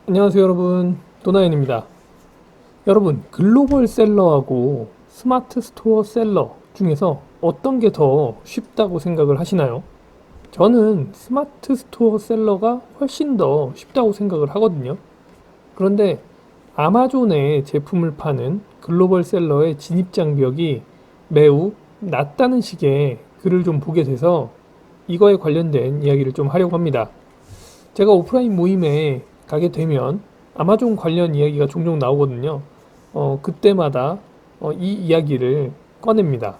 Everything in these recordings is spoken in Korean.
안녕하세요 여러분, 도나연입니다. 여러분, 글로벌 셀러하고 스마트 스토어 셀러 중에서 어떤 게 더 쉽다고 생각을 하시나요? 저는 스마트 스토어 셀러가 훨씬 더 쉽다고 생각을 하거든요. 그런데 아마존에 제품을 파는 글로벌 셀러의 진입 장벽이 매우 낮다는 식의 글을 좀 보게 돼서 이거에 관련된 이야기를 좀 하려고 합니다. 제가 오프라인 모임에 가게 되면 아마존 관련 이야기가 종종 나오거든요. 그때마다 이 이야기를 꺼냅니다.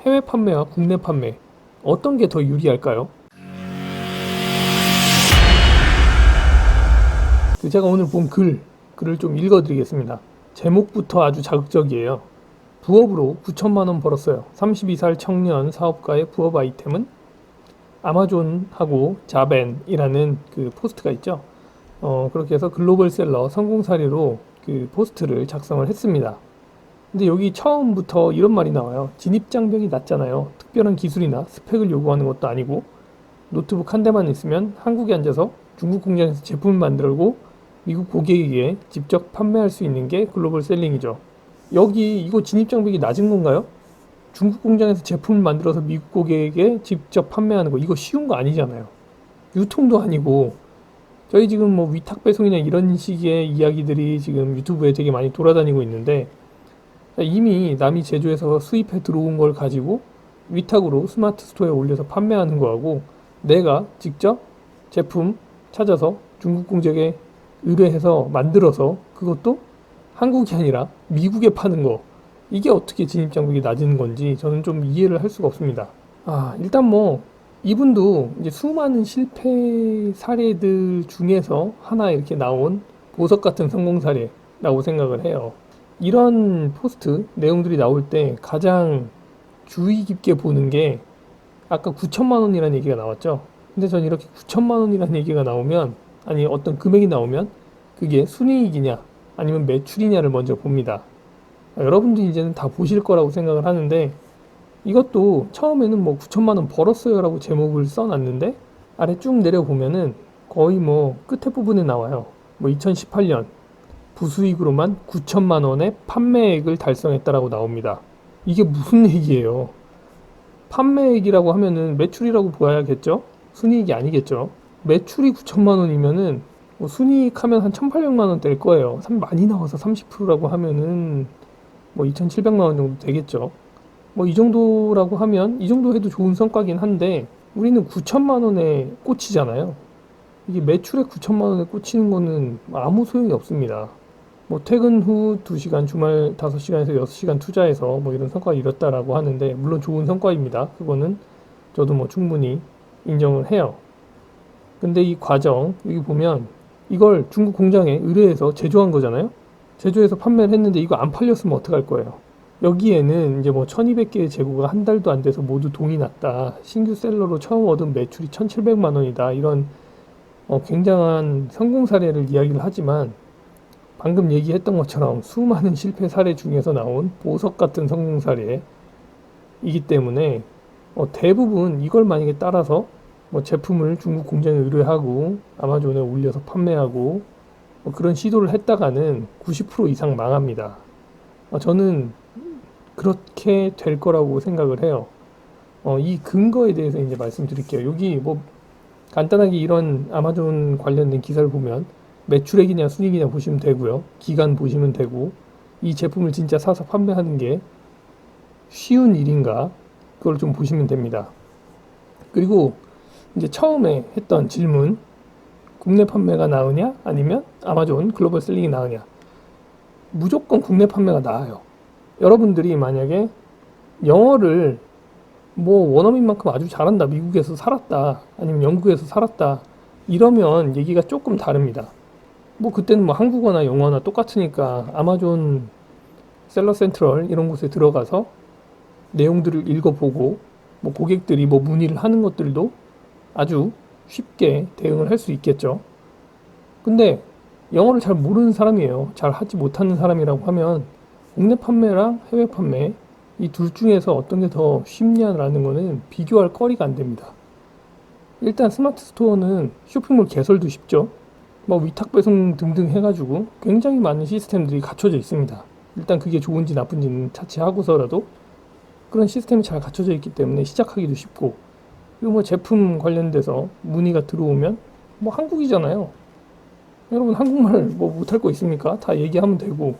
해외 판매와 국내 판매, 어떤 게 더 유리할까요? 제가 오늘 본 글을 좀 읽어드리겠습니다. 제목부터 아주 자극적이에요. 부업으로 9천만 원 벌었어요. 32살 청년 사업가의 부업 아이템은 아마존하고 자벤이라는 그 포스트가 있죠. 그렇게 해서 글로벌 셀러 성공 사례로 그 포스트를 작성을 했습니다. 근데 여기 처음부터 이런 말이 나와요. 진입 장벽이 낮잖아요. 특별한 기술이나 스펙을 요구하는 것도 아니고 노트북 한 대만 있으면 한국에 앉아서 중국 공장에서 제품을 만들고 미국 고객에게 직접 판매할 수 있는 게 글로벌 셀링이죠. 여기 이거 진입 장벽이 낮은 건가요? 중국 공장에서 제품을 만들어서 미국 고객에게 직접 판매하는 거 이거 쉬운 거 아니잖아요. 유통도 아니고 저희 지금 뭐 위탁 배송이나 이런 식의 이야기들이 지금 유튜브에 되게 많이 돌아다니고 있는데 이미 남이 제조해서 수입해 들어온 걸 가지고 위탁으로 스마트 스토어에 올려서 판매하는 거하고 내가 직접 제품 찾아서 중국 공장에 의뢰해서 만들어서 그것도 한국이 아니라 미국에 파는 거 이게 어떻게 진입 장벽이 낮은 건지 저는 좀 이해를 할 수가 없습니다. 일단 뭐 이분도 이제 수많은 실패 사례들 중에서 하나 이렇게 나온 보석 같은 성공 사례라고 생각을 해요. 이런 포스트 내용들이 나올 때 가장 주의 깊게 보는 게 아까 9천만 원이라는 얘기가 나왔죠. 근데 전 이렇게 9천만 원이라는 얘기가 나오면 아니 어떤 금액이 나오면 그게 순이익이냐 아니면 매출이냐를 먼저 봅니다. 여러분들이 이제는 다 보실 거라고 생각을 하는데 이것도 처음에는 뭐 9천만 원 벌었어요 라고 제목을 써놨는데 아래 쭉 내려보면은 거의 뭐 끝에 부분에 나와요. 뭐 2018년 부수익으로만 9천만 원의 판매액을 달성했다라고 나옵니다. 이게 무슨 얘기예요? 판매액이라고 하면은 매출이라고 봐야겠죠? 순이익이 아니겠죠? 매출이 9천만 원이면은 뭐 순이익하면 한 1,800만 원 될 거예요. 많이 나와서 30%라고 하면은 뭐 2,700만 원 정도 되겠죠. 뭐 이 정도라고 하면 이 정도 해도 좋은 성과긴 한데 우리는 9천만 원에 꽂히잖아요. 이게 매출에 9천만 원에 꽂히는 거는 아무 소용이 없습니다. 뭐 퇴근 후 2시간 주말 5시간에서 6시간 투자해서 뭐 이런 성과를 이뤘다라고 하는데 물론 좋은 성과입니다. 그거는 저도 뭐 충분히 인정을 해요. 근데 이 과정 여기 보면 이걸 중국 공장에 의뢰해서 제조한 거잖아요. 제조해서 판매를 했는데 이거 안 팔렸으면 어떡할 거예요? 여기에는 이제 뭐 1200개의 재고가 한 달도 안 돼서 모두 동이 났다. 신규 셀러로 처음 얻은 매출이 1700만 원이다. 이런 굉장한 성공 사례를 이야기를 하지만 방금 얘기했던 것처럼 수많은 실패 사례 중에서 나온 보석 같은 성공 사례이기 때문에 대부분 이걸 만약에 따라서 뭐 제품을 중국 공장에 의뢰하고 아마존에 올려서 판매하고 그런 시도를 했다가는 90% 이상 망합니다. 저는 그렇게 될 거라고 생각을 해요. 이 근거에 대해서 이제 말씀드릴게요. 여기 뭐 간단하게 이런 아마존 관련된 기사를 보면 매출액이냐 순이익이냐 보시면 되고요. 기간 보시면 되고 이 제품을 진짜 사서 판매하는 게 쉬운 일인가 그걸 좀 보시면 됩니다. 그리고 이제 처음에 했던 질문 국내 판매가 나으냐 아니면 아마존 글로벌 셀링이 나으냐 무조건 국내 판매가 나아요. 여러분들이 만약에 영어를 뭐 원어민만큼 아주 잘한다 미국에서 살았다 아니면 영국에서 살았다 이러면 얘기가 조금 다릅니다. 뭐 그때는 뭐 한국어나 영어나 똑같으니까 아마존 셀러 센트럴 이런 곳에 들어가서 내용들을 읽어보고 뭐 고객들이 뭐 문의를 하는 것들도 아주 쉽게 대응을 할 수 있겠죠. 근데 영어를 잘 모르는 사람이에요. 잘 하지 못하는 사람이라고 하면 국내 판매랑 해외 판매 이 둘 중에서 어떤 게 더 쉽냐라는 거는 비교할 거리가 안 됩니다. 일단 스마트 스토어는 쇼핑몰 개설도 쉽죠. 뭐 위탁 배송 등등 해가지고 굉장히 많은 시스템들이 갖춰져 있습니다. 일단 그게 좋은지 나쁜지는 차치하고서라도 그런 시스템이 잘 갖춰져 있기 때문에 시작하기도 쉽고, 그리고 뭐 제품 관련돼서 문의가 들어오면 뭐 한국이잖아요. 여러분 한국말 뭐 못할 거 있습니까? 다 얘기하면 되고,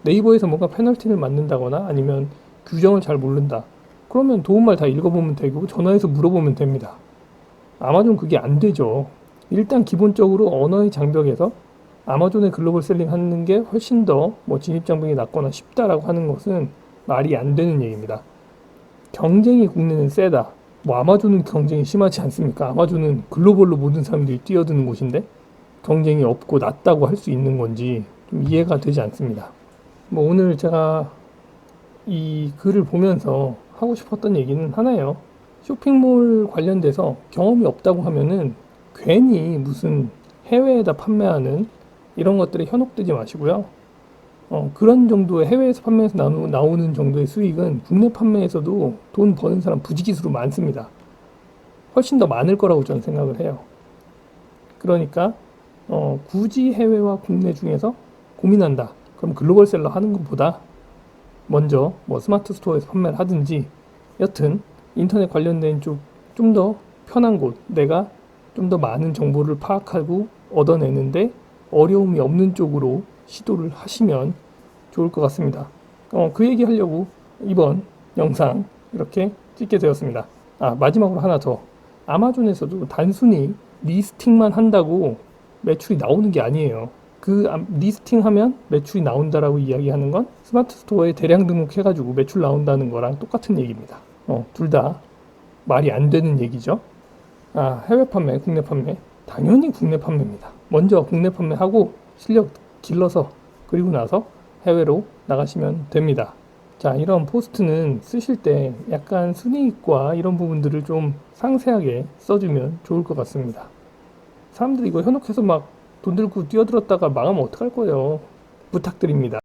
네이버에서 뭔가 페널티를 맞는다거나 아니면 규정을 잘 모른다, 그러면 도움말 다 읽어보면 되고 전화해서 물어보면 됩니다. 아마존 그게 안 되죠. 일단 기본적으로 언어의 장벽에서 아마존의 글로벌 셀링 하는 게 훨씬 더 뭐 진입장벽이 낮거나 쉽다라고 하는 것은 말이 안 되는 얘기입니다. 경쟁이 국내는 세다. 뭐 아마존은 경쟁이 심하지 않습니까? 아마존은 글로벌로 모든 사람들이 뛰어드는 곳인데 경쟁이 없고 낮다고 할 수 있는 건지 좀 이해가 되지 않습니다. 뭐 오늘 제가 이 글을 보면서 하고 싶었던 얘기는 하나예요. 쇼핑몰 관련돼서 경험이 없다고 하면은 괜히 무슨 해외에다 판매하는 이런 것들에 현혹되지 마시고요. 그런 정도의 해외에서 판매해서 나오는 정도의 수익은 국내 판매에서도 돈 버는 사람 부지기수로 많습니다. 훨씬 더 많을 거라고 저는 생각을 해요. 그러니까 굳이 해외와 국내 중에서 고민한다. 그럼 글로벌 셀러 하는 것보다 먼저 뭐 스마트 스토어에서 판매를 하든지, 여튼 인터넷 관련된 쪽 좀 더 편한 곳, 내가 좀 더 많은 정보를 파악하고 얻어내는데 어려움이 없는 쪽으로 시도를 하시면 좋을 것 같습니다. 그 얘기 하려고 이번 영상 이렇게 찍게 되었습니다. 마지막으로 하나 더. 아마존에서도 단순히 리스팅만 한다고 매출이 나오는 게 아니에요. 그 리스팅하면 매출이 나온다라고 이야기하는 건 스마트 스토어에 대량 등록해가지고 매출 나온다는 거랑 똑같은 얘기입니다. 둘 다 말이 안 되는 얘기죠. 해외 판매, 국내 판매. 당연히 국내 판매입니다. 먼저 국내 판매하고 실력 길러서 그리고 나서 해외로 나가시면 됩니다. 자, 이런 포스트는 쓰실 때 약간 순이익과 이런 부분들을 좀 상세하게 써주면 좋을 것 같습니다. 사람들이 이거 현혹해서 막 돈 들고 뛰어들었다가 망하면 어떡할 거예요. 부탁드립니다.